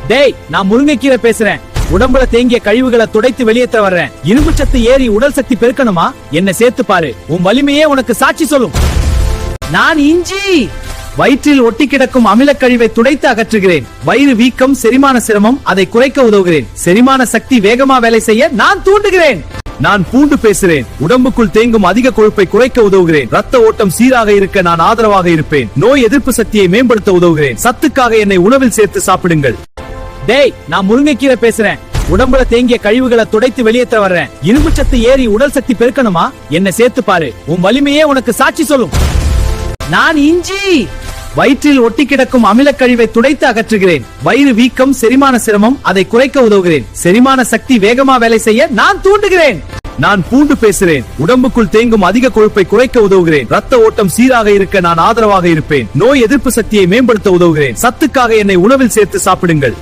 டேய், நான் முருங்கைக்கீரை பேசுறேன். உடம்புல தேங்கிய கழிவுகளை துடைத்து வெளியேற்ற வர்றேன். இரும்பு சத்து ஏறி உடல் சக்தி பெருக்கணுமா? என்ன சேர்த்து பாரு, உன் வலிமையே உனக்கு சாட்சி சொல்லும். நான் இஞ்சி. வயிற்றில் ஒட்டி கிடக்கும் அமிலக் கழிவை துடைத்து அகற்றுகிறேன். வயிறு வீக்கம், செரிமான சிரமம், அதை குறைக்க உதவுகிறேன். செரிமான சக்தி வேகமா வேலை செய்ய நான் தூண்டுகிறேன். நான் பூண்டு பேசுறேன். உடம்புக்குள் தேங்கும் அதிக கொழுப்பை குறைக்க உதவுகிறேன். ரத்த ஓட்டம் சீராக இருக்க நான் ஆதரவாக இருப்பேன். நோய் எதிர்ப்பு சக்தியை மேம்படுத்த உதவுகிறேன். சத்துக்காக என்னை உணவில் சேர்த்து சாப்பிடுங்கள். டேய், நான் முருங்கைக்கீரை பேசுறேன். உடம்புல தேங்கிய கழிவுகளை துடைத்து வெளியேற்ற வர்றேன். இரும்பு சத்து ஏறி உடல் சக்தி பெருக்கணுமா? என்ன சேர்த்து பாரு, உன் வலிமையே உனக்கு சாட்சி சொல்லும். நான் இஞ்சி. வயிற்றில் ஒட்டி கிடக்கும் அமிலக் கழிவை துடைத்து அகற்றுகிறேன். வயிறு வீக்கம், செரிமான சிரமம், அதை குறைக்க உதவுகிறேன். செரிமான சக்தி வேகமா வேலை செய்ய நான் தூண்டுகிறேன். நான் பூண்டு பேசுறேன். உடம்புக்குள் தேங்கும் அதிக கொழுப்பை குறைக்க உதவுகிறேன். ரத்த ஓட்டம் சீராக இருக்க நான் ஆதரவாக இருப்பேன். நோய் எதிர்ப்பு சக்தியை மேம்படுத்த உதவுகிறேன். சத்துக்காக என்னை உணவில் சேர்த்து சாப்பிடுங்கள்.